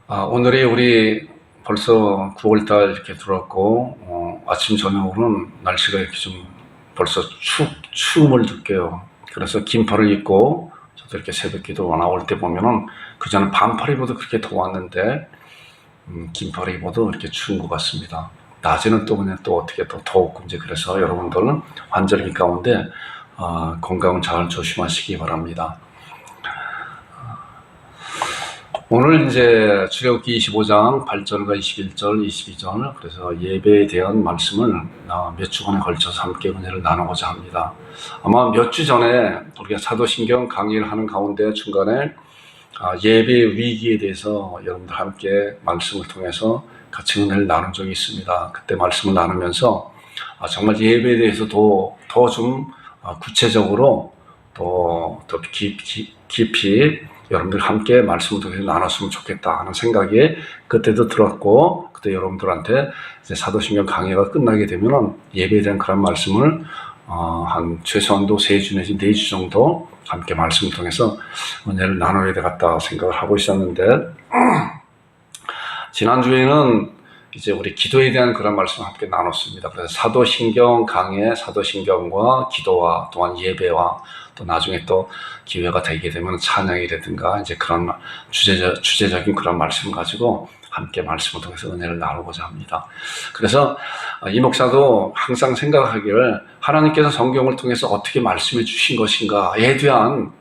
오늘이 우리 벌써 9월달 이렇게 들어왔고, 아침, 저녁으로는 날씨가 이렇게 좀 벌써 추움을 느껴요. 그래서 긴팔을 입고, 저도 이렇게 새벽 기도 나올 때 보면은, 그전에 반팔 입어도 그렇게 더웠는데, 긴팔을 입어도 이렇게 추운 것 같습니다. 낮에는 또 그냥 또 어떻게 또 더웠고, 이제 그래서 여러분들은 환절기 가운데, 건강 잘 조심하시기 바랍니다. 오늘 이제 출애굽기 25장 8절과 21절, 22절 그래서 예배에 대한 말씀을 몇 주간에 걸쳐서 함께 은혜를 나누고자 합니다. 아마 몇 주 전에 우리가 사도신경 강의를 하는 가운데 중간에 예배 위기에 대해서 여러분들 함께 말씀을 통해서 같이 은혜를 나눈 적이 있습니다. 그때 말씀을 나누면서 정말 예배에 대해서 더 좀 구체적으로 더 깊이 여러분들 함께 말씀을 통해서 나눴으면 좋겠다 하는 생각이 그때도 들었고, 그때 여러분들한테 이제 사도신경 강의가 끝나게 되면은 예배에 대한 그런 말씀을 한 최소한도 3주 내지 4주 정도 함께 말씀을 통해서 은혜를 나눠야 되겠다 생각을 하고 있었는데, 지난주에는 이제 우리 기도에 대한 그런 말씀을 함께 나눴습니다. 그래서 사도신경 강의, 사도신경과 기도와 또한 예배와 또 나중에 또 기회가 되게 되면 찬양이라든가 이제 그런 주제적인 그런 말씀을 가지고 함께 말씀을 통해서 은혜를 나누고자 합니다. 그래서 이 목사도 항상 생각하기를 하나님께서 성경을 통해서 어떻게 말씀해 주신 것인가에 대한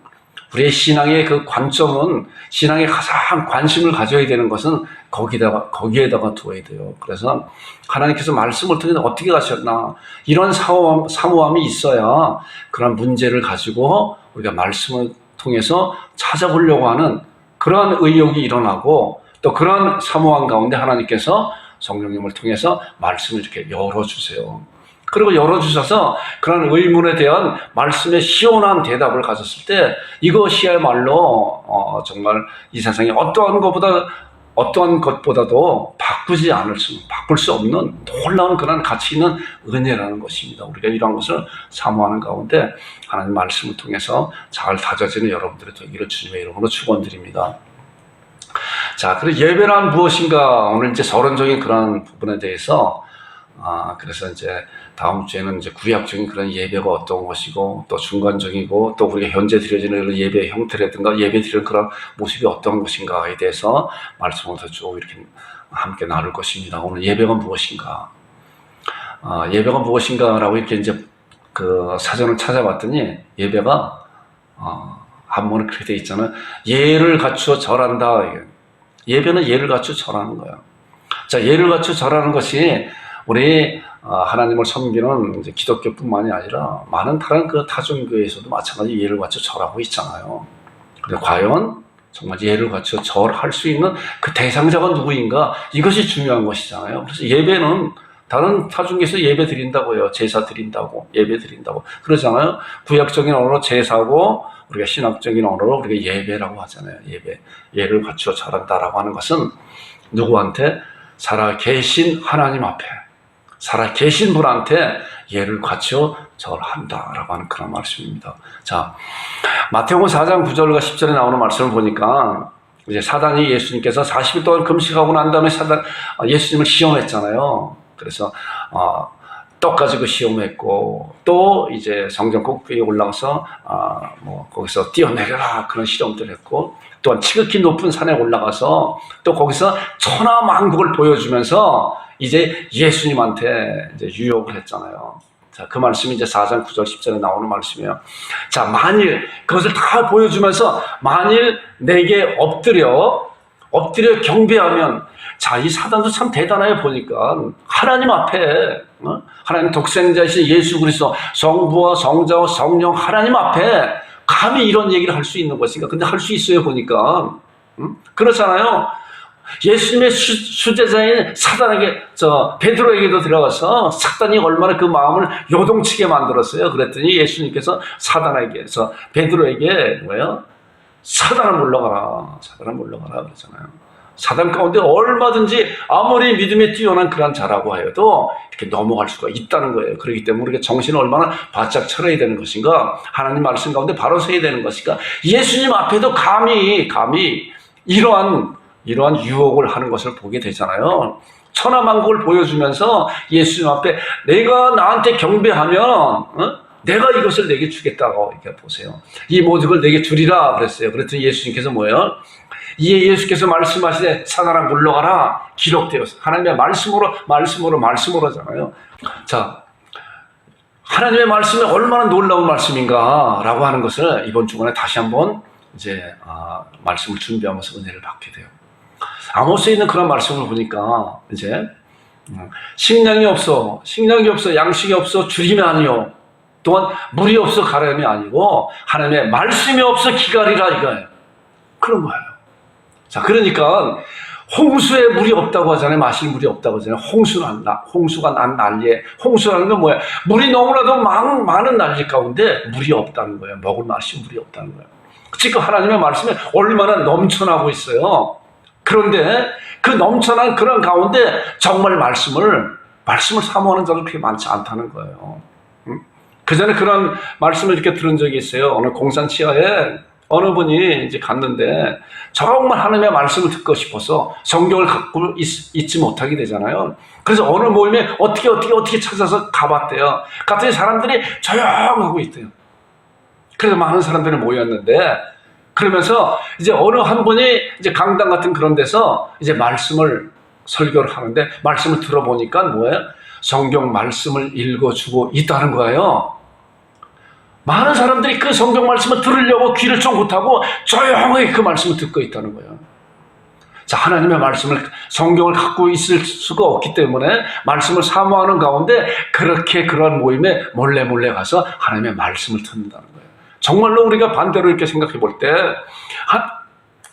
우리의 신앙의 그 관점은, 신앙에 가장 관심을 가져야 되는 것은 거기에다가 두어야 돼요. 그래서 하나님께서 말씀을 통해서 어떻게 가셨나, 이런 사모함이 있어야 그런 문제를 가지고 우리가 말씀을 통해서 찾아보려고 하는 그런 의욕이 일어나고, 또 그런 사모함 가운데 하나님께서 성령님을 통해서 말씀을 이렇게 열어주세요. 그리고 열어주셔서 그런 의문에 대한 말씀의 시원한 대답을 가졌을 때, 이것이야말로 정말 이 세상에 어떠한 것보다도 바꿀 수 없는 놀라운 그런 가치 있는 은혜라는 것입니다. 우리가 이러한 것을 사모하는 가운데 하나님 말씀을 통해서 잘 다져지는 여러분들의 되기를 주님의 이름으로 축원드립니다. 자, 그리고 예배란 무엇인가, 오늘 이제 서론적인 그런 부분에 대해서 그래서 이제 다음 주에는 이제 구약적인 그런 예배가 어떤 것이고, 또 중간적이고, 또 우리가 현재 드려지는 예배의 형태라든가 예배 드리는 그런 모습이 어떤 것인가에 대해서 말씀을 쭉 이렇게 함께 나눌 것입니다. 오늘 예배가 무엇인가? 예배가 무엇인가라고 이렇게 이제 그 사전을 찾아봤더니 예배가 한문에 그렇게 돼 있잖아요. 예를 갖추어 절한다. 예배는 예를 갖추어 절하는 거예요. 자, 예를 갖추어 절하는 것이 우리 하나님을 섬기는 이제 기독교뿐만이 아니라 많은 다른 그 타종교에서도 마찬가지 예를 갖춰 절하고 있잖아요. 근데 과연 정말 예를 갖춰 절할 수 있는 그 대상자가 누구인가, 이것이 중요한 것이잖아요. 그래서 예배는 다른 타종교에서 예배 드린다고 해요. 제사 드린다고, 예배 드린다고 그러잖아요. 구약적인 언어로 제사고, 우리가 신학적인 언어로 우리가 예배라고 하잖아요. 예를 갖춰 절한다라고 하는 것은 누구한테? 살아계신 하나님 앞에, 살아계신 분한테 예를 갖춰 절한다라고 하는 그런 말씀입니다. 자, 마태복음 4장 9절과 10절에 나오는 말씀을 보니까 이제 사단이 예수님께서 40일 동안 금식하고 난 다음에 예수님을 시험했잖아요. 그래서 떡 가지고 시험했고, 또 이제 성전 꼭대기에 올라가서 거기서 뛰어내려라 그런 실험들을 했고, 또한 지극히 높은 산에 올라가서 또 거기서 천하만국을 보여주면서 이제 예수님한테 이제 유혹을 했잖아요. 자, 그 말씀이 이제 4장 9절 10절에 나오는 말씀이에요. 자, 만일 그것을 다 보여주면서 만일 내게 엎드려 경배하면, 자, 이 사단도 참 대단해 보니까 하나님 앞에, 하나님 독생자이신 예수 그리스도 성부와 성자와 성령 하나님 앞에 감히 이런 얘기를 할 수 있는 것인가? 근데 할 수 있어요 보니까. 그렇잖아요. 예수님의 수제자인 베드로에게도 들어가서 사단이 얼마나 그 마음을 요동치게 만들었어요. 그랬더니 예수님께서 베드로에게 뭐예요? 사단을 물러가라 그러잖아요. 사단 가운데 얼마든지 아무리 믿음에 뛰어난 그런 자라고 하여도 이렇게 넘어갈 수가 있다는 거예요. 그렇기 때문에 우리가 정신을 얼마나 바짝 차려야 되는 것인가, 하나님 말씀 가운데 바로 서야 되는 것인가, 예수님 앞에도 감히 이러한 이러한 유혹을 하는 것을 보게 되잖아요. 천하만국을 보여주면서 예수님 앞에 내가 나한테 경배하면 내가 이것을 내게 주겠다고 이렇게 보세요. 이 모든 걸 내게 주리라 그랬어요. 그랬더니 예수님께서 뭐예요? 이에 예수께서 말씀하시되 사단아 물러가라 기록되었어. 하나님의 말씀으로 하잖아요. 자, 하나님의 말씀이 얼마나 놀라운 말씀인가라고 하는 것을 이번 주간에 다시 한번 이제 말씀을 준비하면서 은혜를 받게 돼요. 아모스에 있는 그런 말씀을 보니까 이제 식량이 없어 양식이 없어 줄임이 아니요 또한 물이 없어 가람이 아니고 하나님의 말씀이 없어 기갈이라 이거예요. 그런 거예요. 자, 그러니까 홍수에 물이 없다고 하잖아요. 마실 물이 없다고 하잖아요. 홍수가 난 난리에, 홍수라는 건 뭐야? 물이 너무나도 많은 난리 가운데 물이 없다는 거예요. 먹을 맛이 물이 없다는 거예요. 지금 하나님의 말씀이 얼마나 넘쳐나고 있어요. 그런데 그 넘쳐난 그런 가운데 정말 말씀을 사모하는 자들 그렇게 많지 않다는 거예요. 그 전에 그런 말씀을 이렇게 들은 적이 있어요. 어느 공산 치하에 어느 분이 이제 갔는데 정말 하나님의 말씀을 듣고 싶어서 성경을 갖고 있지 못하게 되잖아요. 그래서 어느 모임에 어떻게 찾아서 가봤대요. 갔더니 사람들이 조용하고 있대요. 그래서 많은 사람들이 모였는데 그러면서 이제 어느 한 분이 이제 강당 같은 그런 데서 이제 설교를 하는데 말씀을 들어보니까 뭐예요? 성경 말씀을 읽어주고 있다는 거예요. 많은 사람들이 그 성경 말씀을 들으려고 귀를 쫑긋하고 조용하게 그 말씀을 듣고 있다는 거예요. 자, 하나님의 성경을 갖고 있을 수가 없기 때문에 말씀을 사모하는 가운데 그렇게 그런 모임에 몰래 가서 하나님의 말씀을 듣는다는 거예요. 정말로 우리가 반대로 이렇게 생각해 볼 때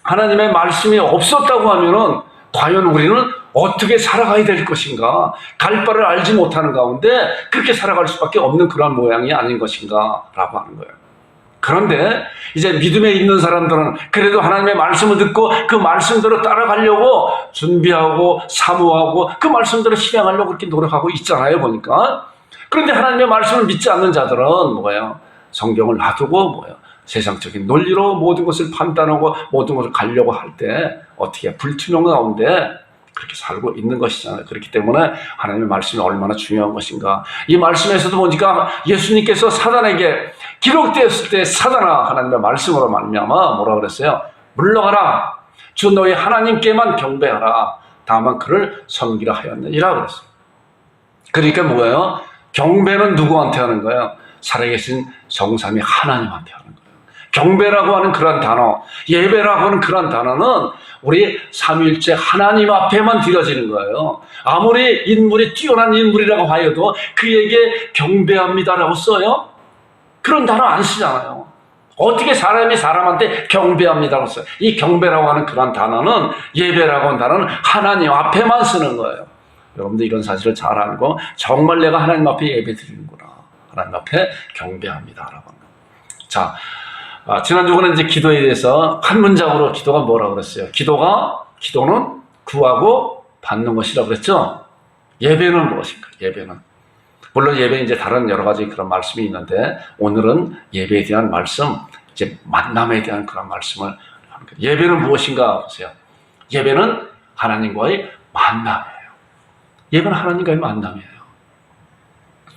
하나님의 말씀이 없었다고 하면은 과연 우리는 어떻게 살아가야 될 것인가? 갈 바를 알지 못하는 가운데 그렇게 살아갈 수밖에 없는 그런 모양이 아닌 것인가? 라고 하는 거예요. 그런데 이제 믿음에 있는 사람들은 그래도 하나님의 말씀을 듣고 그 말씀대로 따라가려고 준비하고 사모하고 그 말씀대로 실행하려고 그렇게 노력하고 있잖아요, 보니까. 그런데 하나님의 말씀을 믿지 않는 자들은 뭐예요? 성경을 놔두고 세상적인 논리로 모든 것을 판단하고 모든 것을 가려고 할 때 어떻게 불투명 가운데 그렇게 살고 있는 것이잖아요. 그렇기 때문에 하나님의 말씀이 얼마나 중요한 것인가. 이 말씀에서도 보니까 예수님께서 사단에게 기록되었을 때 사단아 하나님의 말씀으로 말미암아 뭐라 그랬어요? 물러가라. 주 너희 하나님께만 경배하라. 다만 그를 섬기라 하였느니라 그랬어요. 그러니까 뭐예요? 경배는 누구한테 하는 거예요? 살아계신 정삼위 하나님한테 하는 거예요. 경배라고 하는 그런 단어, 예배라고 하는 그런 단어는 우리 삼위일체 하나님 앞에만 드려지는 거예요. 아무리 인물이 뛰어난 인물이라고 하여도 그에게 경배합니다라고 써요? 그런 단어 안 쓰잖아요. 어떻게 사람이 사람한테 경배합니다라고 써요? 이 경배라고 하는 그런 단어는, 예배라고 하는 단어는 하나님 앞에만 쓰는 거예요. 여러분들 이런 사실을 잘 알고 정말 내가 하나님 앞에 예배 드리는구나, 하나님 앞에 경배합니다라고 하는 거예요. 자, 지난주에는 이제 기도에 대해서 한 문장으로 기도가 뭐라고 그랬어요? 기도는 구하고 받는 것이라고 그랬죠? 예배는 무엇인가? 예배는. 물론 예배는 이제 다른 여러 가지 그런 말씀이 있는데 오늘은 예배에 대한 말씀, 이제 만남에 대한 그런 말씀을 하는 거예요. 예배는 무엇인가 보세요. 예배는 하나님과의 만남이에요. 예배는 하나님과의 만남이에요.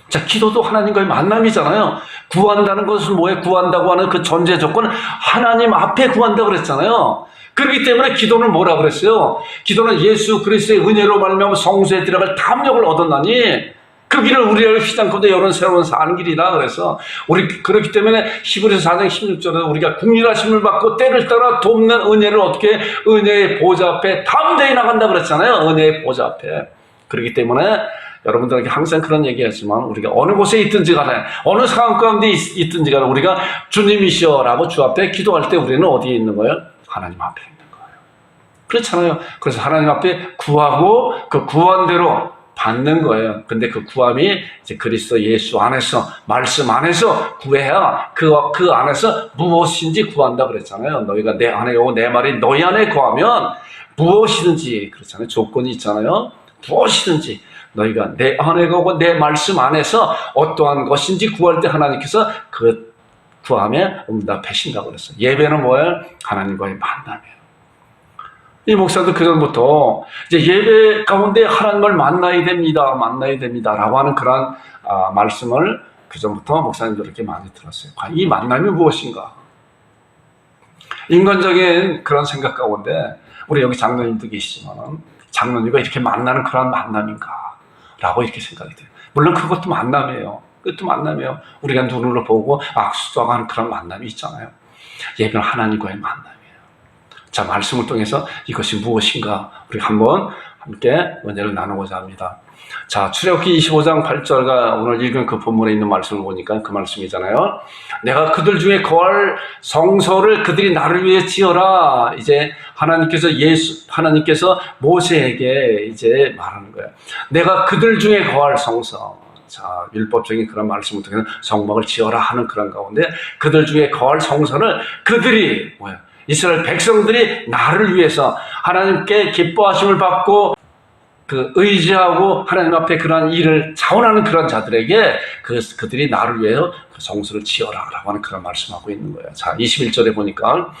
자, 기도도 하나님과의 만남이잖아요. 구한다는 것은 뭐예요? 구한다고 하는 그 전제 조건은 하나님 앞에 구한다고 그랬잖아요. 그렇기 때문에 기도는 뭐라 그랬어요? 기도는 예수 그리스도의 은혜로 말미암아 성소에 들어갈 탐욕을 얻었나니 그 길을 우리를 휘장고도 여는 새로운 사는 길이다. 그래서 그렇기 때문에 히브리서 4장 16절에 우리가 긍휼하심을 받고 때를 따라 돕는 은혜를 어떻게 은혜의 보좌 앞에 담대히 나간다 그랬잖아요. 은혜의 보좌 앞에. 그렇기 때문에 여러분들에게 항상 그런 얘기하지만 우리가 어느 곳에 있든지 간에 어느 상황 가운데 있든지 간에 우리가 주님이시여라고 주 앞에 기도할 때 우리는 어디에 있는 거예요? 하나님 앞에 있는 거예요. 그렇잖아요. 그래서 하나님 앞에 구하고 그 구한 대로 받는 거예요. 근데 그 구함이 이제 그리스도 예수 안에서, 말씀 안에서 구해야 그 안에서 무엇인지 구한다 그랬잖아요. 너희가 내 안에 오고 내 말이 너희 안에 거하면 무엇이든지, 그렇잖아요. 조건이 있잖아요. 무엇이든지 너희가 내 안에 거고 내 말씀 안에서 어떠한 것인지 구할 때 하나님께서 그 구함에 응답하신다고 그랬어요. 예배는 뭐예요? 하나님과의 만남이에요. 이 목사도 그전부터 이제 예배 가운데 하나님을 만나야 됩니다라고 하는 그런 말씀을 그전부터 목사님도 이렇게 많이 들었어요. 이 만남이 무엇인가? 인간적인 그런 생각 가운데 우리 여기 장로님도 계시지만 장로님과 이렇게 만나는 그런 만남인가? 라고 이렇게 생각이 돼요. 물론 그것도 만남이에요. 그것도 만남이에요. 우리가 눈으로 보고 악수도 하고 하는 그런 만남이 있잖아요. 예배는 하나님과의 만남이에요. 자, 말씀을 통해서 이것이 무엇인가 우리 한번 함께 은혜를 나누고자 합니다. 자, 출애굽기 25장 8절과 오늘 읽은 그 본문에 있는 말씀을 보니까 그 말씀이잖아요. 내가 그들 중에 거할 성소를 그들이 나를 위해 지어라. 이제 하나님께서 모세에게 이제 말하는 거예요. 내가 그들 중에 거할 성소. 자, 율법적인 그런 말씀을 통해서 성막을 지어라 하는 그런 가운데 그들 중에 거할 성소를 그들이 이스라엘 백성들이 나를 위해서 하나님께 기뻐하심을 받고 의지하고 하나님 앞에 그러한 일을 자원하는 그런 자들에게 그들이 나를 위해서 그 성소를 지어라 라고 하는 그런 말씀하고 있는 거예요. 자, 21절에 보니까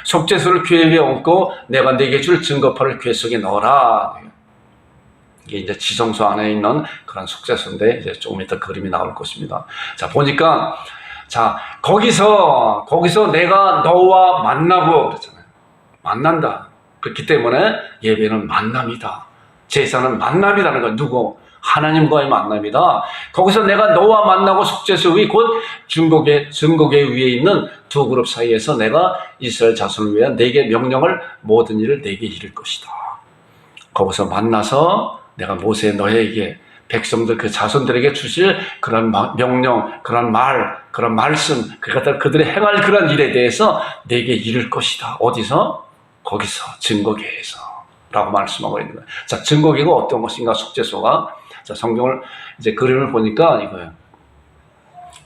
속죄소를 궤 위에 얹고 내가 네게 줄 증거판을 궤 속에 넣어라. 이게 이제 지성소 안에 있는 그런 속죄소인데 이제 조금 이따 그림이 나올 것입니다. 자, 보니까 자, 거기서 내가 너와 만나고 그랬잖아요. 만난다. 그렇기 때문에 예배는 만남이다. 제사는 만남이라는 건 누구? 하나님과의 만남이다. 거기서 내가 너와 만나고 속죄소 위 곧 증거궤 위에 있는 두 그룹 사이에서 내가 이스라엘 자손을 위한 내게 명령을 모든 일을 내게 이룰 것이다. 거기서 만나서 내가 모세 너에게 백성들 그 자손들에게 주실 그런 명령, 그런 말, 그런 말씀, 그들이 행할 그런 일에 대해서 내게 이룰 것이다. 어디서? 거기서 증거궤에서. 라고 말씀하고 있는 거예요. 자, 증거궤가 어떤 것인가, 속죄소가. 자, 성경을 이제 그림을 보니까 이거예요.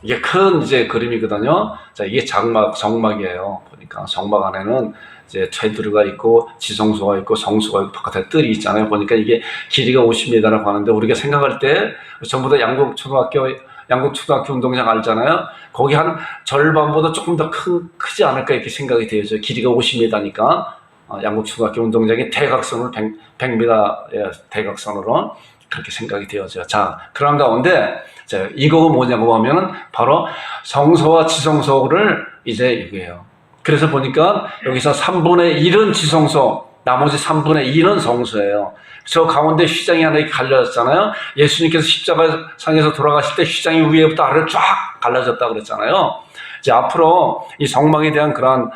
이게 큰 이제 그림이거든요. 자, 이게 정막이에요. 보니까 정막 안에는 이제 테두리가 있고 지성소가 있고 성소가 있고 바깥에 뜰이 있잖아요. 보니까 이게 길이가 50m라고 하는데 우리가 생각할 때 전부 다 양국 초등학교 운동장 알잖아요. 거기 한 절반보다 조금 더 크지 않을까 이렇게 생각이 돼요. 길이가 50m니까. 양국초등학교 운동장이 대각선으로 100m의 대각선으로 그렇게 생각이 되어져요. 자, 그런 가운데 자, 이거가 뭐냐고 하면은 바로 성소와 지성소를 이제 이거예요. 그래서 보니까 여기서 3분의 1은 지성소, 나머지 3분의 2는 성소예요. 저 가운데 휘장이 하나 이렇게 갈라졌잖아요. 예수님께서 십자가상에서 돌아가실 때 휘장이 위에부터 아래로 쫙 갈라졌다고 그랬잖아요. 이제 앞으로 이 성막에 대한 그런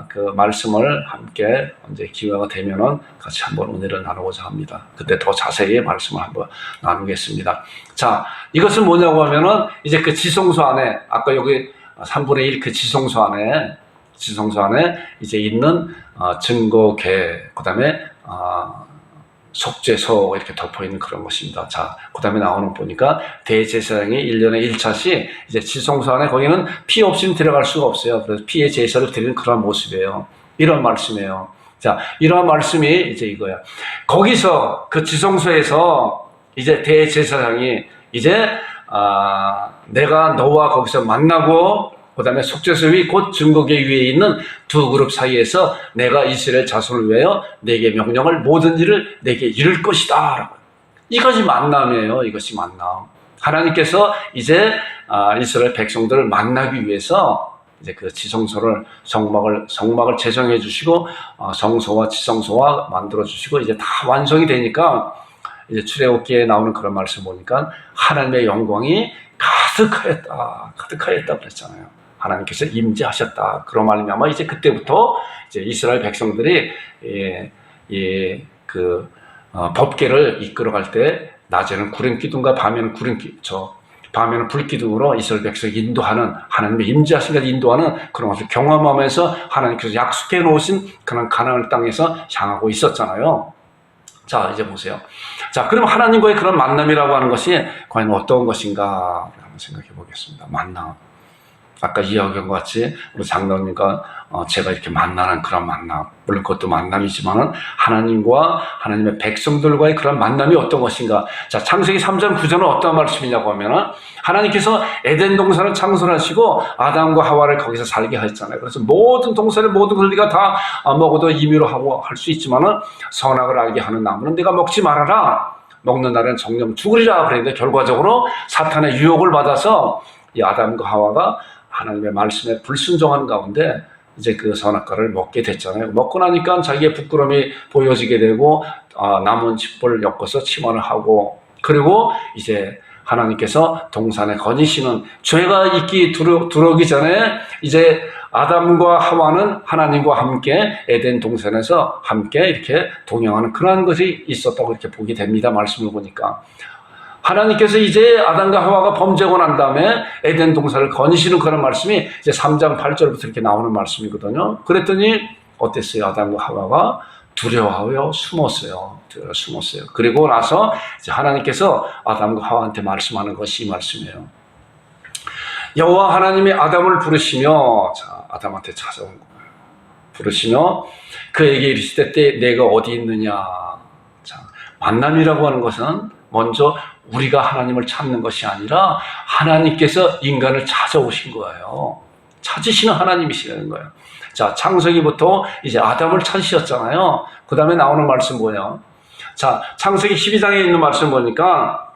그 말씀을 함께 언제 기회가 되면은 같이 한번 은혜를 나누고자 합니다. 그때 더 자세히 말씀을 한번 나누겠습니다. 자, 이것은 뭐냐고 하면은 이제 그 지성소 안에 아까 여기 3분의 1 그 지성소 안에 이제 있는 증거궤, 그다음에 속죄소 이렇게 덮어 있는 그런 것입니다. 자, 그다음에 나오는 보니까 대제사장이 1년에 1차씩 이제 지성소 안에 거기는 피 없이는 들어갈 수가 없어요. 그래서 피의 제사를 드리는 그런 모습이에요. 이런 말씀이에요. 자, 이러한 말씀이 이제 이거야. 거기서 그 지성소에서 이제 대제사장이 이제 내가 너와 거기서 만나고 그 다음에 속죄소 위 곧 증거궤 위에 있는 두 그룹 사이에서 내가 이스라엘 자손을 위하여 내게 명령을 모든 일을 내게 이룰 것이다 라고. 이것이 만남이에요. 이것이 만남. 하나님께서 이제 이스라엘 백성들을 만나기 위해서 이제 그 지성소를 성막을 제정해 주시고 성소와 지성소와 만들어 주시고 이제 다 완성이 되니까 이제 출애굽기에 나오는 그런 말씀 보니까 하나님의 영광이 가득하였다 그랬잖아요. 하나님께서 임재하셨다. 그런 말이면 이제 그때부터 이제 이스라엘 백성들이 법궤를 이끌어갈 때 낮에는 구름기둥과 밤에는 불기둥으로 이스라엘 백성을 인도하는 하나님의 임재하신 것 인도하는 그런 것을 경험하면서 하나님께서 약속해 놓으신 그런 가나안 땅에서 향하고 있었잖아요. 자, 이제 보세요. 자, 그럼 하나님과의 그런 만남이라고 하는 것이 과연 어떤 것인가 한번 생각해 보겠습니다. 만남. 아까 이야기한 것 같이 우리 장로님과 제가 이렇게 만나는 그런 만남, 물론 그것도 만남이지만은 하나님과 하나님의 백성들과의 그런 만남이 어떤 것인가. 자, 창세기 3장 9절은 어떤 말씀이냐고 하면은 하나님께서 에덴 동산을 창설하시고 아담과 하와를 거기서 살게 하셨잖아요. 그래서 모든 동산의 모든 걸 네가 다 먹어도 임의로 하고 할 수 있지만은 선악을 알게 하는 나무는 네가 먹지 말아라. 먹는 날은 정령 죽으리라. 그랬는데 결과적으로 사탄의 유혹을 받아서 이 아담과 하와가 하나님의 말씀에 불순종하는 가운데 이제 그 선악과를 먹게 됐잖아요. 먹고 나니까 자기의 부끄러움이 보여지게 되고 남은 짚을 엮어서 침언을 하고, 그리고 이제 하나님께서 동산에 거니시는 죄가 있기 들어오기 전에 이제 아담과 하와는 하나님과 함께 에덴 동산에서 함께 이렇게 동행하는 그러한 것이 있었다고 이렇게 보게 됩니다. 말씀을 보니까 하나님께서 이제 아담과 하와가 범죄하고 난 다음에 에덴 동산을 거니시는 그런 말씀이 이제 3장 8절부터 이렇게 나오는 말씀이거든요. 그랬더니 어땠어요? 아담과 하와가 두려워하여 숨었어요. 그리고 나서 이제 하나님께서 아담과 하와한테 말씀하는 것이 이 말씀이에요. 여호와 하나님이 아담을 부르시며, 자, 아담한테 찾아온 거예요. 부르시며 그에게 이르시되 내가 어디 있느냐. 자, 만남이라고 하는 것은 먼저 우리가 하나님을 찾는 것이 아니라 하나님께서 인간을 찾아오신 거예요. 찾으시는 하나님이시라는 거예요. 자, 창세기부터 이제 아담을 찾으셨잖아요. 그 다음에 나오는 말씀 뭐냐. 자, 창세기 12장에 있는 말씀 보니까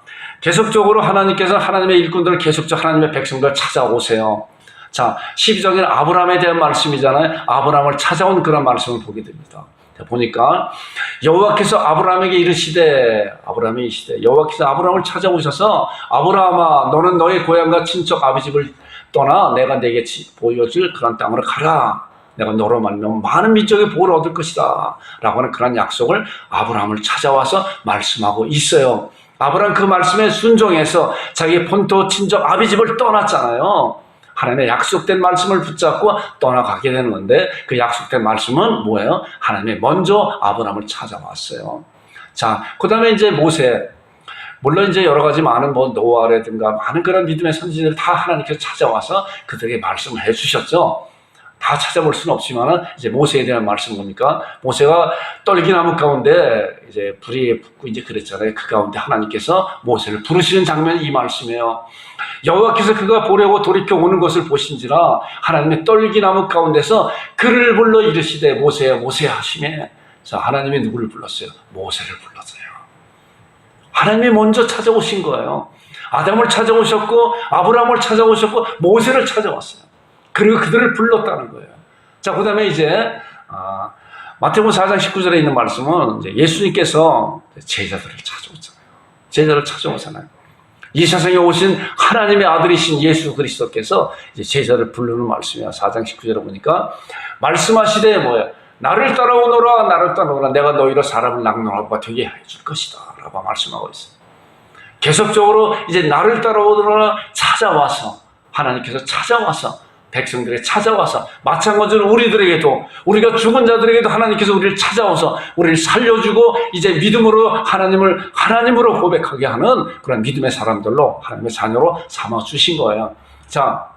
계속적으로 하나님께서 하나님의 일꾼들을 계속적으로 하나님의 백성들을 찾아오세요. 자, 12장에는 아브라함에 대한 말씀이잖아요. 아브라함을 찾아온 그런 말씀을 보게 됩니다. 보니까 여호와께서 아브라함에게 이르시되, 여호와께서 아브라함을 찾아오셔서 아브라함아, 너는 너의 고향과 친척 아비집을 떠나 내가 내게 보여줄 그런 땅으로 가라. 내가 너로 말미암아 많은 민족의 복을 얻을 것이다 라고 하는 그런 약속을 아브라함을 찾아와서 말씀하고 있어요. 아브라함 그 말씀에 순종해서 자기의 본토 친척 아비집을 떠났잖아요. 하나님의 약속된 말씀을 붙잡고 떠나가게 되는 건데, 그 약속된 말씀은 뭐예요? 하나님이 먼저 아브라함을 찾아왔어요. 자, 그 다음에 이제 모세, 물론 이제 여러 가지 많은 노아라든가 많은 그런 믿음의 선지자들 다 하나님께서 찾아와서 그들에게 말씀을 해주셨죠. 다 찾아볼 수는 없지만은 이제 모세에 대한 말씀 뭡니까? 모세가 떨기나무 가운데 이제 불이 붙고 이제 그랬잖아요. 그 가운데 하나님께서 모세를 부르시는 장면이 이 말씀이에요. 여호와께서 그가 보려고 돌이켜 오는 것을 보신지라 하나님의 떨기나무 가운데서 그를 불러 이르시되 모세야 모세야 하시매. 자, 하나님이 누구를 불렀어요? 모세를 불렀어요. 하나님이 먼저 찾아오신 거예요. 아담을 찾아오셨고 아브라함을 찾아오셨고 모세를 찾아왔어요. 그리고 그들을 불렀다는 거예요. 자, 그 다음에 이제 마태복음 4장 19절에 있는 말씀은 이제 예수님께서 제자들을 찾아오잖아요. 이 세상에 오신 하나님의 아들이신 예수 그리스도께서 이제 제자를 부르는 말씀이야. 4장 19절에 보니까 말씀하시되 뭐예요? 나를 따라오너라. 내가 너희로 사람을 낙론하고 되게 해줄 것이다 라고 말씀하고 있어요. 계속적으로 이제 나를 따라오너라 찾아와서, 하나님께서 찾아와서 백성들에 찾아와서, 마찬가지로 우리들에게도, 우리가 죽은 자들에게도 하나님께서 우리를 찾아와서 우리를 살려주고 이제 믿음으로 하나님으로 고백하게 하는 그런 믿음의 사람들로, 하나님의 자녀로 삼아주신 거예요. 자,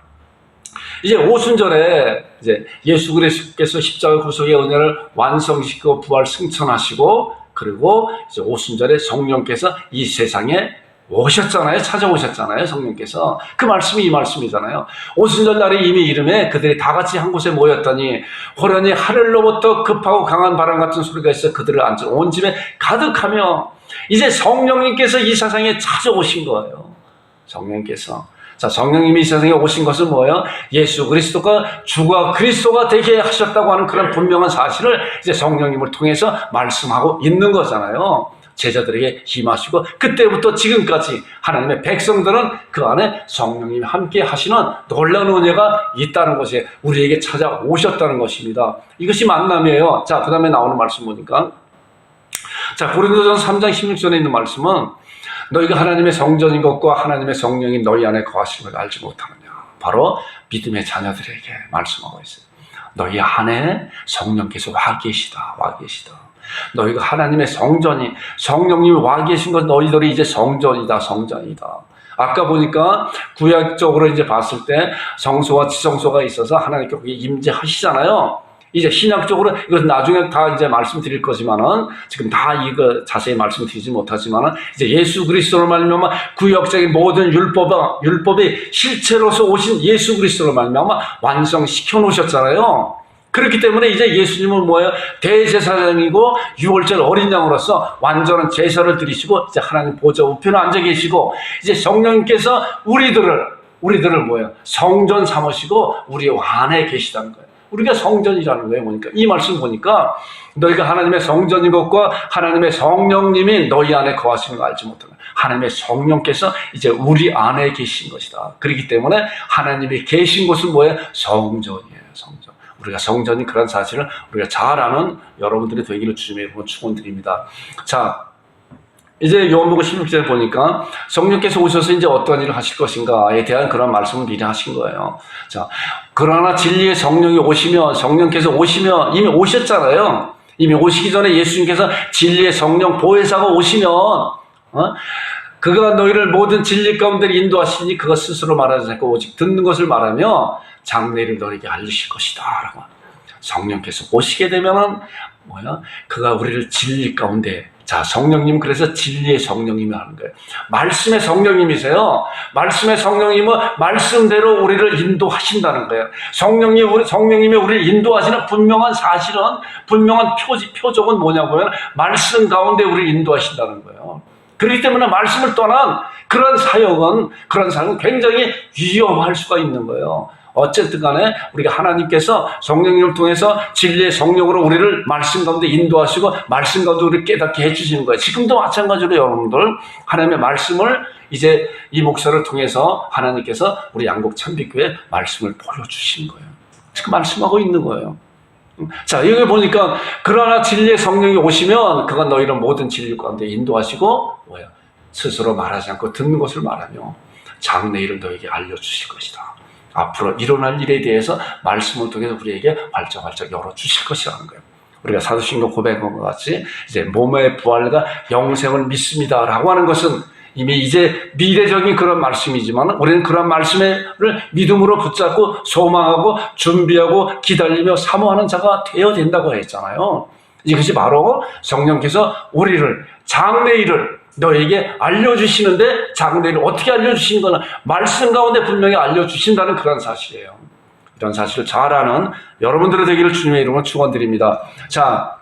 이제 오순절에 이제 예수 그리스도께서 십자가 구속의 은혜를 완성시키고 부활 승천하시고, 그리고 이제 오순절에 성령께서 이 세상에 오셨잖아요. 찾아오셨잖아요. 성령께서. 그 말씀이 이 말씀이잖아요. 오순절 날에 이미 이름에 그들이 다 같이 한 곳에 모였더니 호련히 하늘로부터 급하고 강한 바람 같은 소리가 있어 그들을 앉아 온 집에 가득하며, 이제 성령님께서 이 세상에 찾아오신 거예요. 성령께서. 자, 성령님이 이 세상에 오신 것은 뭐예요? 예수 그리스도가 주가 그리스도가 되게 하셨다고 하는 그런 분명한 사실을 이제 성령님을 통해서 말씀하고 있는 거잖아요. 제자들에게 힘하시고, 그때부터 지금까지 하나님의 백성들은 그 안에 성령님이 함께 하시는 놀라운 은혜가 있다는 것이 우리에게 찾아오셨다는 것입니다. 이것이 만남이에요. 자, 그 다음에 나오는 말씀 보니까, 자, 고린도전서 3장 16절에 있는 말씀은 너희가 하나님의 성전인 것과 하나님의 성령이 너희 안에 거하시는 걸 알지 못하느냐. 바로 믿음의 자녀들에게 말씀하고 있어요. 너희 안에 성령께서 와 계시다. 너희가 하나님의 성전이, 성령님이 와 계신 것, 너희들이 이제 성전이다. 아까 보니까 구약적으로 이제 봤을 때 성소와 지성소가 있어서 하나님께 거기 임재하시잖아요. 이제 신약적으로 이것은 나중에 다 이제 말씀드릴 거지만은 지금 다 이거 자세히 말씀드리지 못하지만은 이제 예수 그리스도로 말미암아 구약적인 모든 율법이 실체로서 오신 예수 그리스도로 말미암아 완성시켜 놓으셨잖아요. 그렇기 때문에 이제 예수님은 뭐예요? 대제사장이고 유월절 어린 양으로서 완전한 제사를 드리시고 이제 하나님 보좌 우편에 앉아 계시고 이제 성령님께서 우리들을 뭐예요? 성전 삼으시고 우리 안에 계시다는 거예요. 우리가 성전이라는 거예요. 보니까 이 말씀 보니까 너희가 하나님의 성전인 것과 하나님의 성령님이 너희 안에 거하시는 걸 알지 못하는 하나님의 성령께서 이제 우리 안에 계신 것이다. 그렇기 때문에 하나님이 계신 곳은 뭐예요? 성전이에요. 성전. 우리가 성전이 그런 사실을 우리가 잘 아는 여러분들이 되기를 주님의 이름으로 축원드립니다. 자, 이제 요한복음 16절에 보니까 성령께서 오셔서 이제 어떤 일을 하실 것인가에 대한 그런 말씀을 미리 하신 거예요. 자, 그러나 진리의 성령이 오시면, 성령께서 오시면 이미 오셨잖아요. 이미 오시기 전에 예수님께서 진리의 성령 보혜사가 오시면, 그가 너희를 모든 진리 가운데 인도하시니 그가 스스로 말하지 않고 오직 듣는 것을 말하며 장래를 너희에게 알리실 것이다. 라고. 성령께서 오시게 되면은 그가 우리를 진리 가운데, 자, 성령님, 그래서 진리의 성령님이 하는 거예요. 말씀의 성령님이세요. 말씀의 성령님은 말씀대로 우리를 인도하신다는 거예요. 성령님이 우리를 인도하시는 분명한 사실은, 분명한 표적은 뭐냐고요? 말씀 가운데 우리를 인도하신다는 거예요. 그렇기 때문에 말씀을 떠난 그런 사역은 굉장히 위험할 수가 있는 거예요. 어쨌든 간에 우리가 하나님께서 성령님을 통해서 진리의 성령으로 우리를 말씀 가운데 인도하시고 말씀 가운데 우리를 깨닫게 해주시는 거예요. 지금도 마찬가지로 여러분들 하나님의 말씀을 이제 이 목사를 통해서 하나님께서 우리 양곡 참빛교회 말씀을 보여주시는 거예요. 지금 말씀하고 있는 거예요. 자, 여기 보니까 그러나 진리의 성령이 오시면 그가 너희를 모든 진리 가운데 인도하시고 스스로 말하지 않고 듣는 것을 말하며 장래 일을 너희에게 알려주실 것이다. 앞으로 일어날 일에 대해서 말씀을 통해서 우리에게 활짝활짝 열어주실 것이라는 거예요. 우리가 사도신경 고백한 것 같이 이제 몸의 부활과 영생을 믿습니다라고 하는 것은 이미 이제 미래적인 그런 말씀이지만 우리는 그런 말씀을 믿음으로 붙잡고 소망하고 준비하고 기다리며 사모하는 자가 되어야 된다고 했잖아요. 이것이 바로 성령께서 우리를 장래일을 너에게 알려주시는데 장래일을 어떻게 알려주시는 거는 말씀 가운데 분명히 알려주신다는 그런 사실이에요. 이런 사실을 잘 아는 여러분들의 되기를 주님의 이름으로 축원드립니다. 자,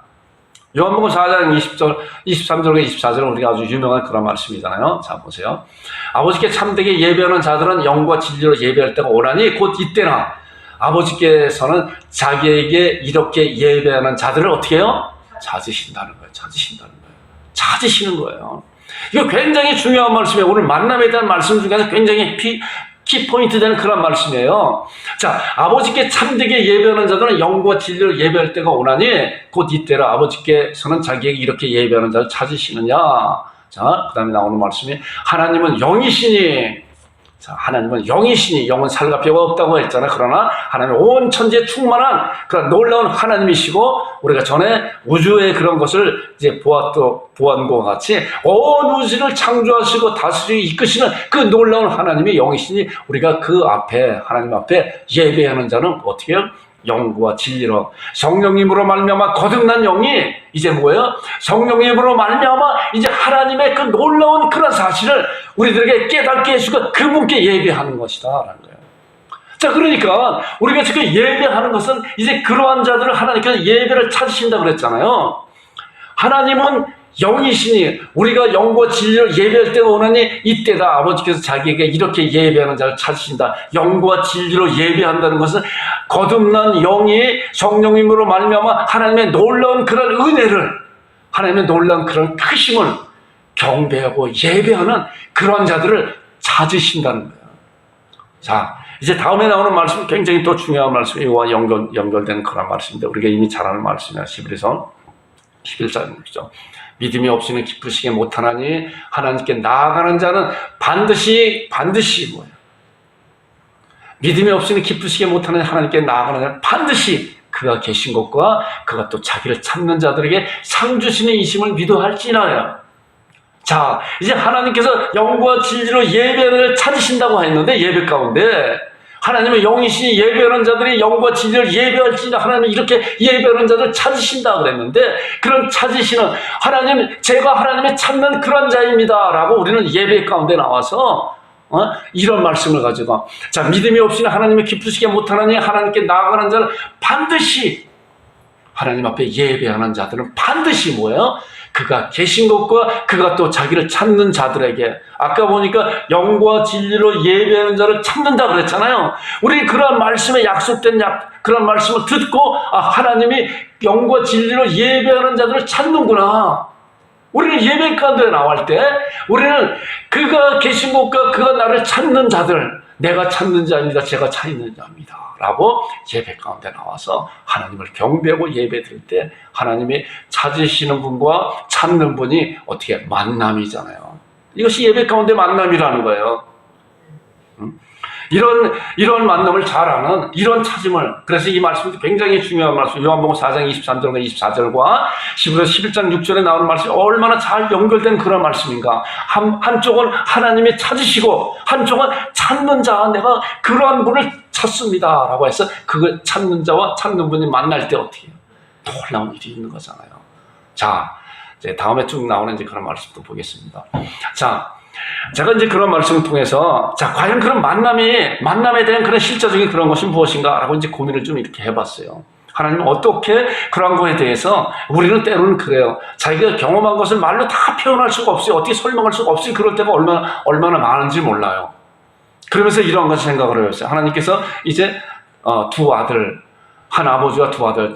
요한복음 4장 20절, 23절과 24절은 우리가 아주 유명한 그런 말씀이잖아요. 자, 보세요. 아버지께 참되게 예배하는 자들은 영과 진리로 예배할 때가 오나니 곧 이때나 아버지께서는 자기에게 이렇게 예배하는 자들을 어떻게 해요? 찾으신다는 거예요. 찾으시는 거예요. 이거 굉장히 중요한 말씀이에요. 오늘 만남에 대한 말씀 중에서 굉장히 키포인트 되는 그런 말씀이에요. 자, 아버지께 참되게 예배하는 자들은 영과 진리를 예배할 때가 오나니 곧 이때라 아버지께서는 자기에게 이렇게 예배하는 자를 찾으시느냐. 자, 그 다음에 나오는 말씀이 하나님은 영이시니, 자, 하나님은 영이시니, 영은 살과 뼈가 없다고 했잖아요. 그러나 하나님은 온 천지에 충만한 그런 놀라운 하나님이시고, 우리가 전에 우주의 그런 것을 이제 보았던 것 같이 온 우주를 창조하시고 다스리고 이끄시는 그 놀라운 하나님이 영이시니, 우리가 그 앞에, 하나님 앞에 예배하는 자는 어떻게 해요? 영과 진리로 성령님으로 말미암아 거듭난 영이 이제 뭐예요? 성령님으로 말미암아 이제 하나님의 그 놀라운 그런 사실을 우리들에게 깨닫게 해주고 그분께 예배하는 것이다라는 거예요. 자, 그러니까 우리가 지금 예배하는 것은 이제 그러한 자들을 하나님께서 예배를 찾으신다 그랬잖아요. 하나님은 영이시니 우리가 영과 진리를 예배할 때가 오나니 이때다 아버지께서 자기에게 이렇게 예배하는 자를 찾으신다. 영과 진리로 예배한다는 것은 거듭난 영이 성령님으로 말미암아 하나님의 놀라운 그런 은혜를, 하나님의 놀라운 그런 크심을 경배하고 예배하는 그런 자들을 찾으신다는 거예요. 자, 이제 다음에 나오는 말씀은 굉장히 또 중요한 말씀이에요. 이와 연결된 그런 말씀인데 우리가 이미 잘 아는 말씀이야. 히브리서 11장이죠. 믿음이 없이는 기쁘시게 못하나니 하나님께 나아가는 자는 반드시 뭐예요? 믿음이 없이는 기쁘시게 못하나니 하나님께 나아가는 자는 반드시 그가 계신 것과 그가 또 자기를 찾는 자들에게 상 주시는 이심을 믿어할지나요. 자, 이제 하나님께서 영과 진리로 예배를 찾으신다고 했는데, 예배 가운데 하나님의 영이시니 예배하는 자들이 영과 진리를 예배할지니 하나님 이렇게 예배하는 자들 찾으신다 그랬는데, 그런 찾으시는 하나님, 제가 하나님의 찾는 그런 자입니다 라고 우리는 예배 가운데 나와서 이런 말씀을 가지고, 자, 믿음이 없이는 하나님을 기쁘시게 못하나니 하나님께 나아가는 자는 반드시, 하나님 앞에 예배하는 자들은 반드시 뭐예요? 그가 계신 것과 그가 또 자기를 찾는 자들에게, 아까 보니까 영과 진리로 예배하는 자를 찾는다 그랬잖아요. 우리 그런 말씀에 약속된 그런 말씀을 듣고, 하나님이 영과 진리로 예배하는 자들을 찾는구나. 우리는 예배 가운데 나올 때 우리는 그가 계신 곳과 그가 나를 찾는 자들, 내가 찾는 자입니다, 제가 찾는 자입니다 라고 예배 가운데 나와서 하나님을 경배하고 예배 드릴 때 하나님이 찾으시는 분과 찾는 분이 어떻게 만남이잖아요. 이것이 예배 가운데 만남이라는 거예요. 이런 만남을 잘하는, 이런 찾음을, 그래서 이 말씀이 굉장히 중요한 말씀, 요한복음 4장 23절과 24절과 11장 6절에 나오는 말씀이 얼마나 잘 연결된 그런 말씀인가. 한쪽은 하나님이 찾으시고 한쪽은 찾는 자, 내가 그러한 분을 찾습니다 라고 해서 그걸 찾는 자와 찾는 분이 만날 때 어떻게 해요? 놀라운 일이 있는 거잖아요. 자, 이제 다음에 쭉 나오는 이제 그런 말씀도 보겠습니다. 자, 제가 이제 그런 말씀을 통해서, 자, 과연 그런 만남에 대한 그런 실제적인 그런 것이 무엇인가 라고 이제 고민을 좀 이렇게 해봤어요. 하나님은 어떻게 그런 거에 대해서, 우리는 때로는 그래요. 자기가 경험한 것을 말로 다 표현할 수가 없어요. 어떻게 설명할 수가 없어요. 그럴 때가 얼마나 많은지 몰라요. 그러면서 이런 것을 생각을 해봤어요. 하나님께서 이제 두 아들, 한 아버지와 두 아들,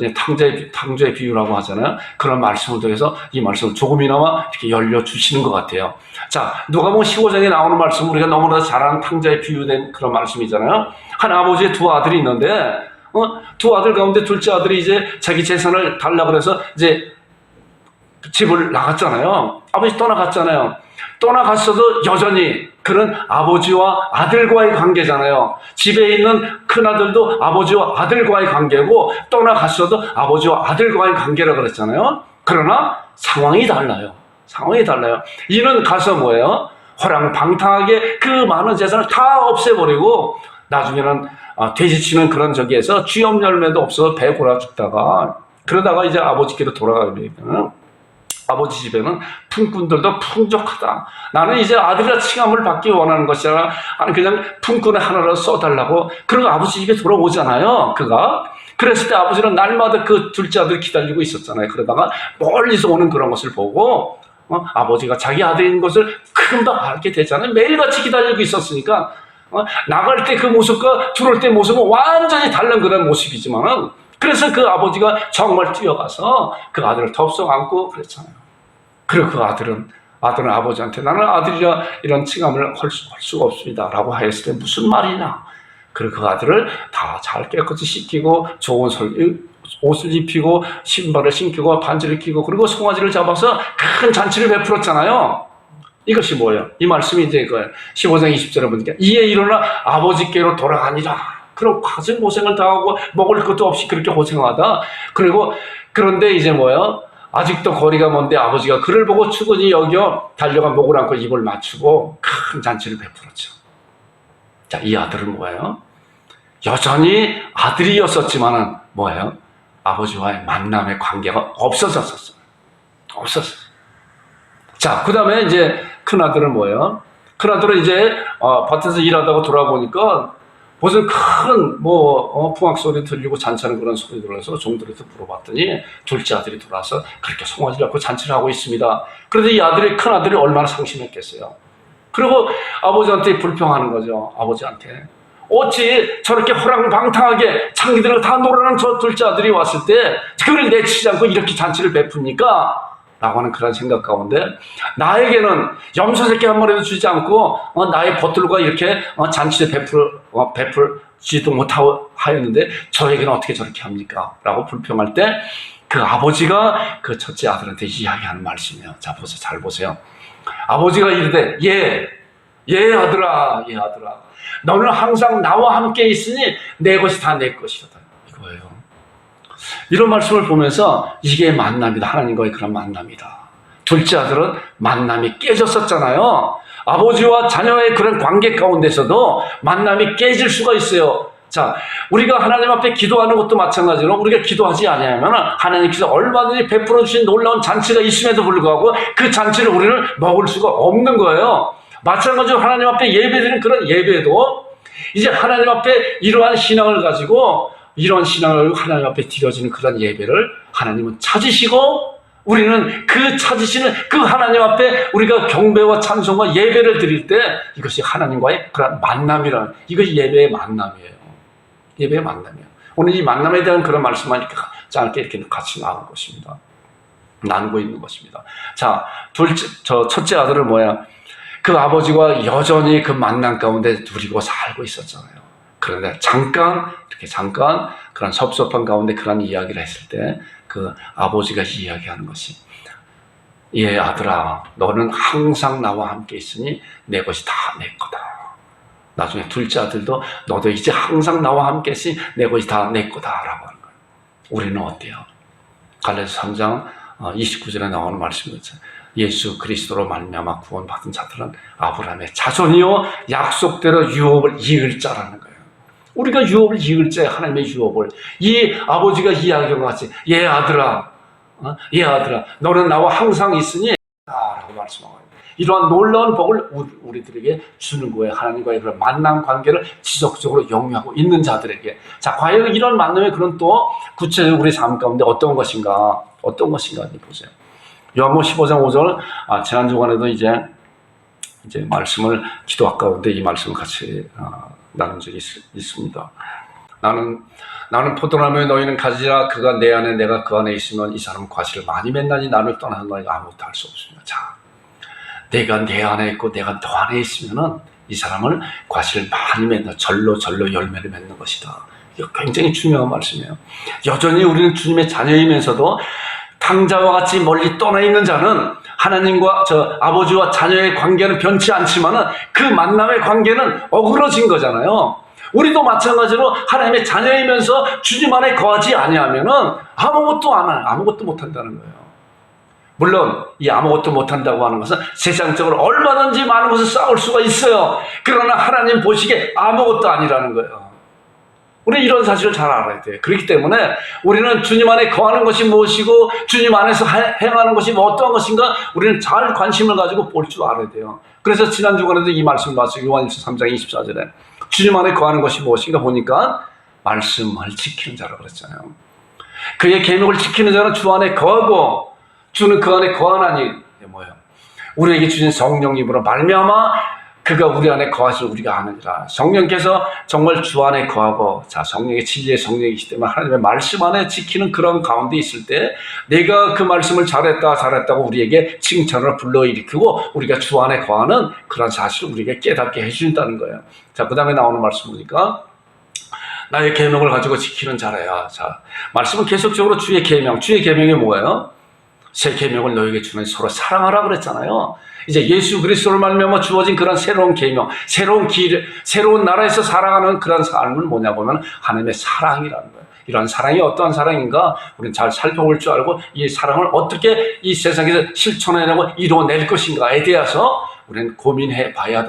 탕자의 비유라고 하잖아요. 그런 말씀을 통해서 이 말씀을 조금이나마 이렇게 열려주시는 것 같아요. 자, 누가복음 15장에 나오는 말씀, 우리가 너무나 잘 아는 탕자의 비유된 그런 말씀이잖아요. 한 아버지의 두 아들이 있는데, 두 아들 가운데 둘째 아들이 이제 자기 재산을 달라고 해서 이제 집을 나갔잖아요. 아버지 떠나갔잖아요. 떠나갔어도 여전히 그런 아버지와 아들과의 관계잖아요. 집에 있는 큰아들도 아버지와 아들과의 관계고, 떠나갔어도 아버지와 아들과의 관계라 그랬잖아요. 그러나 상황이 달라요. 상황이 달라요. 이는 가서 뭐예요? 호랑방탕하게 그 많은 재산을 다 없애버리고 나중에는 돼지치는 그런 저기에서 쥐염 열매도 없어서 배 골아 죽다가, 그러다가 이제 아버지께로 돌아가게 되면 아버지 집에는 품꾼들도 풍족하다. 나는 이제 아들이라 칭함을 받기 원하는 것이 아니라 그냥 품꾼을 하나로 써달라고, 그리고 아버지 집에 돌아오잖아요, 그가. 그랬을 때 아버지는 날마다 그 둘째 아들을 기다리고 있었잖아요. 그러다가 멀리서 오는 그런 것을 보고 아버지가 자기 아들인 것을 금방 알게 되잖아요. 매일같이 기다리고 있었으니까 나갈 때 그 모습과 들어올 때 모습은 완전히 다른 그런 모습이지만은, 그래서 그 아버지가 정말 뛰어가서 그 아들을 덥석 안고 그랬잖아요. 그리고 그 아들은 아버지한테 나는 아들이라 이런 칭함을 할 수가 없습니다 라고 하였을 때 무슨 말이냐. 그리고 그 아들을 다 잘 깨끗이 씻기고 좋은 옷을 입히고 신발을 신기고 반지를 끼고 그리고 송아지를 잡아서 큰 잔치를 베풀었잖아요. 이것이 뭐예요? 이 말씀이 이제 그거예요. 15장 20절에 보니까 이에 일어나 아버지께로 돌아가니라. 그럼 가진 고생을 당하고 먹을 것도 없이 그렇게 고생하다. 그런데 이제 뭐예요? 아직도 거리가 먼데 아버지가 그를 보고 추근히 여겨 달려가 목을 안고 입을 맞추고 큰 잔치를 베풀었죠. 자, 이 아들은 뭐예요? 여전히 아들이었었지만은 뭐예요? 아버지와의 만남의 관계가 없어졌었어요. 없었어요. 자, 그 다음에 이제 큰아들은 뭐예요? 큰아들은 이제 밭에서 일하다가 돌아보니까 무슨 큰 풍악 소리 들리고 잔치하는 그런 소리 들어서 종들한테 물어봤더니 둘째 아들이 돌아와서 그렇게 송아지를 잡고 잔치를 하고 있습니다. 그런데 이 큰아들이 얼마나 상심했겠어요. 그리고 아버지한테 불평하는 거죠. 아버지한테. 어찌 저렇게 호랑방탕하게 창기들을 다 놀아는 저 둘째 아들이 왔을 때 그를 내치지 않고 이렇게 잔치를 베풉니까? 라고 하는 그런 생각 가운데, 나에게는 염소 새끼 한 마리도 주지 않고 나의 벗들과 이렇게 잔치를 베풀지도 못하고 하였는데 저에게는 어떻게 저렇게 합니까? 라고 불평할 때 그 아버지가 그 첫째 아들한테 이야기하는 말씀이에요. 자, 보세요. 잘 보세요. 아버지가 이르되 예 아들아 너는 항상 나와 함께 있으니 내 것이 다 내 것이다. 이거예요. 이런 말씀을 보면서 이게 만남이다. 하나님과의 그런 만남이다. 둘째 아들은 만남이 깨졌었잖아요. 아버지와 자녀의 그런 관계 가운데서도 만남이 깨질 수가 있어요. 자, 우리가 하나님 앞에 기도하는 것도 마찬가지로 우리가 기도하지 아니하면 하나님께서 얼마든지 베풀어 주신 놀라운 잔치가 있음에도 불구하고 그 잔치를 우리는 먹을 수가 없는 거예요. 마찬가지로 하나님 앞에 예배드리는 그런 예배도 이제 하나님 앞에 이러한 신앙을 가지고 이러한 신앙을 하나님 앞에 드려지는 그런 예배를 하나님은 찾으시고 우리는 그 찾으시는 그 하나님 앞에 우리가 경배와 찬송과 예배를 드릴 때 이것이 하나님과의 그런 만남이라는 이것이 예배의 만남이에요. 예배의 만남이에요. 오늘 이 만남에 대한 그런 말씀만 이렇게 짧게 이렇게 같이 나눈 것입니다. 나누고 있는 것입니다. 자, 첫째 아들은 뭐야? 그 아버지와 여전히 그 만남 가운데 누리고 살고 있었잖아요. 그런데 잠깐 그런 섭섭한 가운데 그런 이야기를 했을 때 그 아버지가 이야기하는 것이 예 아들아 너는 항상 나와 함께 있으니 내 것이 다 내 거다. 나중에 둘째 아들도 너도 이제 항상 나와 함께 있으니 내 것이 다 내 거다라고 하는 거예요. 우리는 어때요? 갈라디아서 3장 29절에 나오는 말씀이죠. 예수 그리스도로 말미암아 구원받은 자들은 아브라함의 자손이요 약속대로 유업을 이을 자라는 거예요. 우리가 유업을 이을 자, 하나님의 유업을 이 아버지가 이야기한 것 같이 예 아들아 너는 나와 항상 있으니 라고 말씀하고 이러한 놀라운 복을 우리들에게 주는 거예요. 하나님과의 그런 만남 관계를 지속적으로 영위하고 있는 자들에게. 자, 과연 이런 만남의 그런 또 구체적으로 우리 삶 가운데 어떤 것인가 보세요. 요한복음 15장 5절 지난 주간에도 이제 말씀을 기도 가운데 이 말씀을 같이 나눈 적이 있습니다. 나는 포도나무에 너희는 가지라 그가 내 안에 내가 그 안에 있으면 이 사람은 과실을 많이 맺나니 나를 떠나서 너희가 아무것도 할 수 없습니다. 자, 내가 내 안에 있고 내가 너 안에 있으면은 이 사람을 과실을 많이 맺는 절로 열매를 맺는 것이다. 이거 굉장히 중요한 말씀이에요. 여전히 우리는 주님의 자녀이면서도 탕자와 같이 멀리 떠나 있는 자는 하나님과 아버지와 자녀의 관계는 변치 않지만은 그 만남의 관계는 어그러진 거잖아요. 우리도 마찬가지로 하나님의 자녀이면서 주님 안에 거하지 아니하면은 아무것도 못 한다는 거예요. 물론 이 아무것도 못 한다고 하는 것은 세상적으로 얼마든지 많은 것을 쌓을 수가 있어요. 그러나 하나님 보시기에 아무것도 아니라는 거예요. 우리 이런 사실을 잘 알아야 돼요. 그렇기 때문에 우리는 주님 안에 거하는 것이 무엇이고 주님 안에서 행하는 것이 어떠한 것인가 우리는 잘 관심을 가지고 볼 줄 알아야 돼요. 그래서 지난 주간에도 이 말씀을 봤어요. 요한일서 3장 24절에 주님 안에 거하는 것이 무엇인가 보니까 말씀을 지키는 자라고 그랬잖아요. 그의 계명을 지키는 자는 주 안에 거하고 주는 그 안에 거하나니 이게 뭐예요? 우리에게 주신 성령님으로 말미암아 그가 우리 안에 거하실 우리가 아느니라. 성령께서 정말 주 안에 거하고 자 성령의 진리의 성령이시기 때문에 하나님의 말씀 안에 지키는 그런 가운데 있을 때 내가 그 말씀을 잘했다고 우리에게 칭찬을 불러일으키고 우리가 주 안에 거하는 그런 사실을 우리에게 깨닫게 해준다는 거예요. 자, 그 다음에 나오는 말씀 보니까 나의 계명을 가지고 지키는 자라야. 자, 말씀은 계속적으로 주의 계명이 뭐예요? 새 계명을 너에게 주는 서로 사랑하라 그랬잖아요. 이제 예수 그리스도를 말미암아 주어진 그런 새로운 계명, 새로운 길, 새로운 나라에서 살아가는 그런 삶은 뭐냐 보면 하나님의 사랑이라는 거예요. 이러한 사랑이 어떠한 사랑인가 우리는 잘 살펴볼 줄 알고 이 사랑을 어떻게 이 세상에서 실천해내고 이루어낼 것인가에 대해서 우리는 고민해 봐야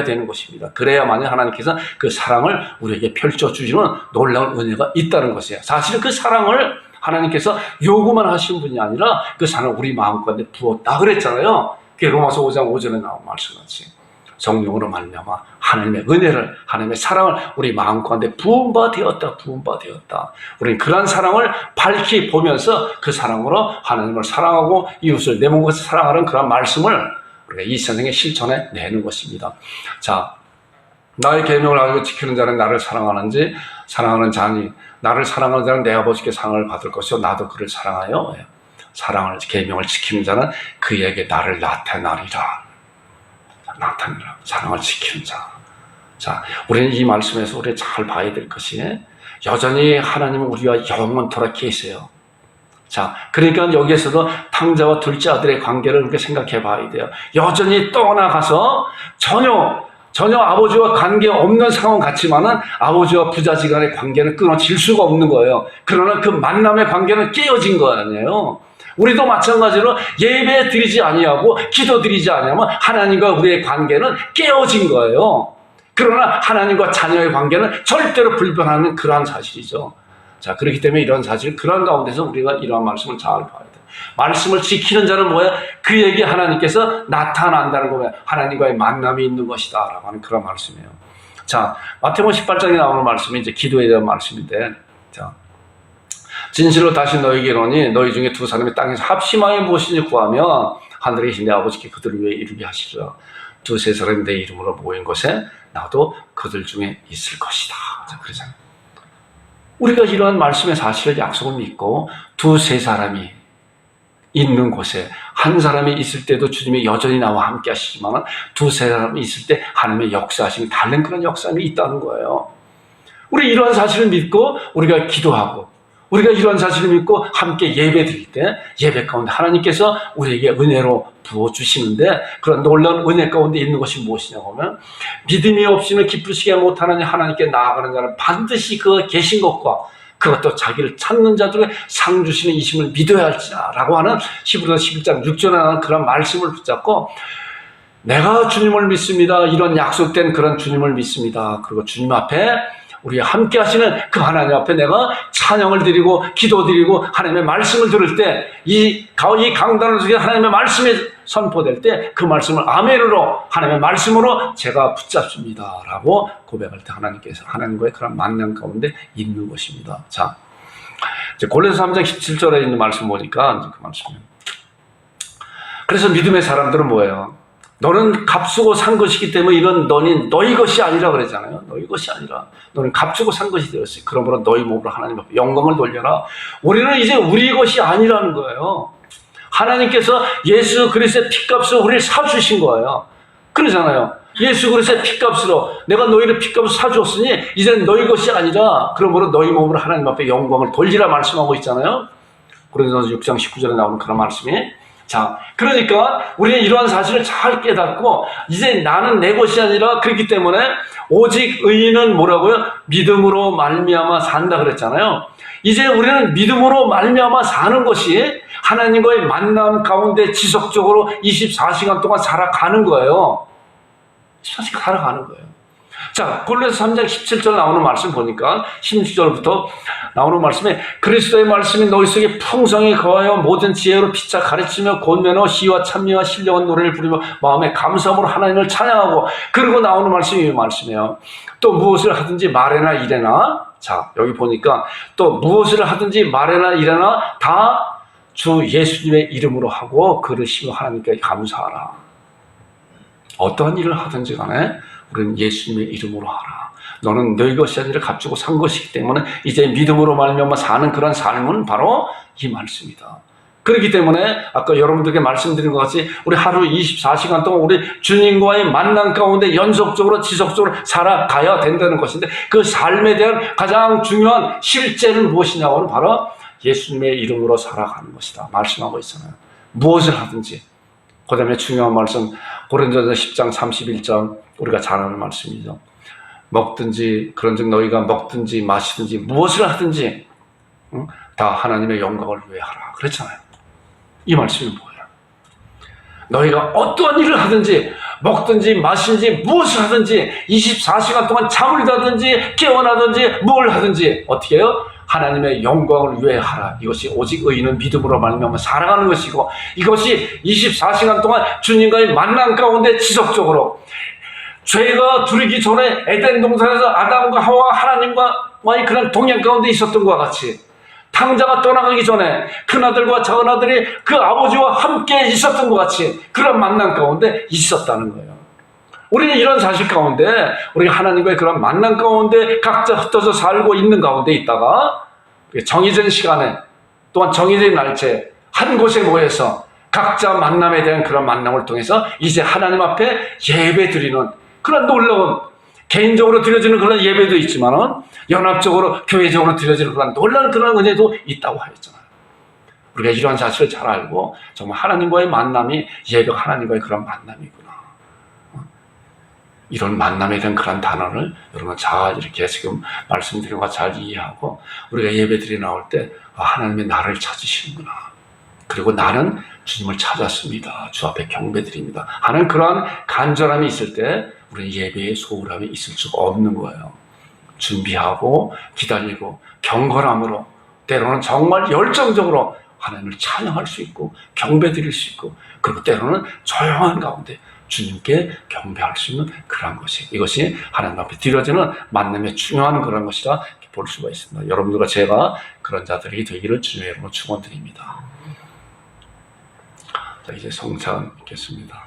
되는 것입니다. 그래야만이 하나님께서 그 사랑을 우리에게 펼쳐주시는 놀라운 은혜가 있다는 것이에요. 사실은 그 사랑을 하나님께서 요구만 하신 분이 아니라 그 사랑을 우리 마음 가운데 부었다 그랬잖아요. 그게 로마서 5장 5절에 나온 말씀같이 성령으로 말미암아 하나님의 은혜를 하나님의 사랑을 우리 마음 가운데 부은 바 되었다. 우리는 그러한 사랑을 밝히 보면서 그 사랑으로 하나님을 사랑하고 이웃을 내 몸같이 사랑하는 그런 말씀을 우리가 이 세상에 실천해 내는 것입니다. 자, 나의 계명을 가지고 지키는 자는 나를 사랑하는지 사랑하는 자니 나를 사랑하는 자는 내 아버지께 사랑을 받을 것이요 나도 그를 사랑하여 계명을 지키는 자는 그에게 나를 나타내리라. 사랑을 지키는 자. 자, 우리는 이 말씀에서 우리 잘 봐야 될 것이 여전히 하나님은 우리와 영원토록 계세요. 자, 그러니까 여기에서도 탕자와 둘째 아들의 관계를 그렇게 생각해 봐야 돼요. 여전히 떠나가서 전혀 아버지와 관계없는 상황 같지만은 아버지와 부자지간의 관계는 끊어질 수가 없는 거예요. 그러나 그 만남의 관계는 깨어진 거 아니에요. 우리도 마찬가지로 예배 드리지 아니하고 기도 드리지 아니하면 하나님과 우리의 관계는 깨어진 거예요. 그러나 하나님과 자녀의 관계는 절대로 불변하는 그러한 사실이죠. 자, 그렇기 때문에 이런 사실, 그런 가운데서 우리가 이러한 말씀을 잘 봐야 돼요. 말씀을 지키는 자는 뭐야? 그에게 하나님께서 나타난다는 거예요. 하나님과의 만남이 있는 것이다 라고 하는 그런 말씀이에요. 자, 마태복음 18장에 나오는 말씀이 이제 기도에 대한 말씀인데, 자, 진실로 다시 너희에게 이르노니 너희 중에 두 사람이 땅에서 합심하여 무엇이든지 구하면 하늘에 계신 내 아버지께 그들을 위해 이루게 하시리라. 두세 사람이 내 이름으로 모인 곳에 나도 그들 중에 있을 것이다. 자, 그러잖아요. 우리가 이러한 말씀의 사실을 약속을 믿고 두세 사람이 있는 곳에 한 사람이 있을 때도 주님이 여전히 나와 함께 하시지만 두세 사람이 있을 때 하나님의 역사하심이 다른 그런 역사함이 있다는 거예요. 우리 이러한 사실을 믿고 우리가 기도하고 우리가 이러한 사실을 믿고 함께 예배 드릴 때 예배 가운데 하나님께서 우리에게 은혜로 부어주시는데 그런 놀라운 은혜 가운데 있는 것이 무엇이냐고 하면 믿음이 없이는 기쁘시게 못하는 하나님께 나아가는 자는 반드시 그 계신 것과 그것도 자기를 찾는 자들의 상 주시는 이심을 믿어야 할지라라고 하는 히브리서 11장 6절에 나오는 그런 말씀을 붙잡고 내가 주님을 믿습니다. 이런 약속된 그런 주님을 믿습니다. 그리고 주님 앞에 우리 함께 하시는 그 하나님 앞에 내가 찬양을 드리고 기도 드리고 하나님의 말씀을 들을 때 이 강단을 속에 하나님의 말씀이 선포될 때 그 말씀을 아멘으로 하나님의 말씀으로 제가 붙잡습니다 라고 고백할 때 하나님께서 하나님과의 그런 만남 가운데 있는 것입니다. 자, 이제 골로새 3장 17절에 있는 말씀 보니까 이제 그 말씀이에요. 그래서 믿음의 사람들은 뭐예요? 너는 값주고 산 것이기 때문에 이런 너는 너희 것이 아니라 그랬잖아요. 너희 것이 아니라 너는 값주고 산 것이 되었어요. 그러므로 너희 몸으로 하나님 앞에 영광을 돌려라. 우리는 이제 우리 것이 아니라는 거예요. 하나님께서 예수 그리스도의 피값으로 우리를 사주신 거예요. 그러잖아요. 예수 그리스도의 피값으로 내가 너희를 피값으로 사주었으니 이제는 너희 것이 아니라 그러므로 너희 몸으로 하나님 앞에 영광을 돌리라 말씀하고 있잖아요. 고린도서 6장 19절에 나오는 그런 말씀이 자, 그러니까 우리는 이러한 사실을 잘 깨닫고 이제 나는 내 것이 아니라 그렇기 때문에 오직 의인은 뭐라고요? 믿음으로 말미암아 산다 그랬잖아요. 이제 우리는 믿음으로 말미암아 사는 것이 하나님과의 만남 가운데 지속적으로 24시간 동안 살아가는 거예요. 24시간 살아가는 거예요. 자, 골로새 3장 17절 나오는 말씀 보니까 16절부터 나오는 말씀에 그리스도의 말씀이 너희 속에 풍성히 거하여 모든 지혜로 피차 가르치며 권면어 시와 찬미와 신령한 노래를 부르며 마음에 감사함으로 하나님을 찬양하고 그리고 나오는 말씀이 이 말씀이에요. 또 무엇을 하든지 말에나 이래나 자, 여기 보니까 또 무엇을 하든지 말에나 이래나 다 주 예수님의 이름으로 하고 그러시며 하나님께 감사하라. 어떠한 일을 하든지 간에 우리는 예수님의 이름으로 하라. 너는 너희 것이 아니라 값주고 산 것이기 때문에 이제 믿음으로 말미암아 사는 그런 삶은 바로 이 말씀이다. 그렇기 때문에 아까 여러분들께 말씀드린 것 같이 우리 하루 24시간 동안 우리 주님과의 만남 가운데 연속적으로 지속적으로 살아가야 된다는 것인데 그 삶에 대한 가장 중요한 실제는 무엇이냐고 하면 바로 예수님의 이름으로 살아가는 것이다. 말씀하고 있잖아요. 무엇을 하든지. 그 다음에 중요한 말씀 고린도서 10장 31절 우리가 잘 아는 말씀이죠. 먹든지 그런즉 너희가 먹든지 마시든지 무엇을 하든지 다 하나님의 영광을 위해 하라 그랬잖아요. 이 말씀이 뭐예요? 너희가 어떠한 일을 하든지 먹든지 마시든지 무엇을 하든지 24시간 동안 잠을 자든지 깨어나든지 뭘 하든지 어떻게 해요? 하나님의 영광을 위해 하라. 이것이 오직 의인은 믿음으로 말미암아 살아가는 것이고 이것이 24시간 동안 주님과의 만남 가운데 지속적으로 죄가 들이기 전에 에덴 동산에서 아담과 하와가 하나님과의 그런 동행 가운데 있었던 것과 같이 탕자가 떠나가기 전에 큰아들과 작은아들이 그 아버지와 함께 있었던 것 같이 그런 만남 가운데 있었다는 거예요. 우리는 이런 사실 가운데 우리가 하나님과의 그런 만남 가운데 각자 흩어져 살고 있는 가운데 있다가 정해진 시간에 또한 정해진 날짜에 한 곳에 모여서 각자 만남에 대한 그런 만남을 통해서 이제 하나님 앞에 예배 드리는 그런 놀라운 개인적으로 드려지는 그런 예배도 있지만 연합적으로 교회적으로 드려지는 그런 놀라운 그런 은혜도 있다고 하였잖아요. 우리가 이러한 사실을 잘 알고 정말 하나님과의 만남이 예배가 하나님과의 그런 만남이구나. 이런 만남에 대한 그런 단어를 여러분 잘 이렇게 지금 말씀드린 것 잘 이해하고 우리가 예배드리 나올 때 하나님의 나를 찾으시는구나. 그리고 나는 주님을 찾았습니다. 주 앞에 경배드립니다. 하는 그러한 간절함이 있을 때 우리는 예배의 소홀함이 있을 수가 없는 거예요. 준비하고 기다리고 경건함으로 때로는 정말 열정적으로 하나님을 찬양할 수 있고 경배드릴 수 있고, 그리고 때로는 조용한 가운데 주님께 경배할 수 있는 그런 것이, 이것이 하나님 앞에 드려지는 만남의 중요한 그런 것이라 볼 수가 있습니다. 여러분들과 제가 그런 자들이 되기를 주님의 이름으로 축원드립니다. 자, 이제 성찬 있겠습니다.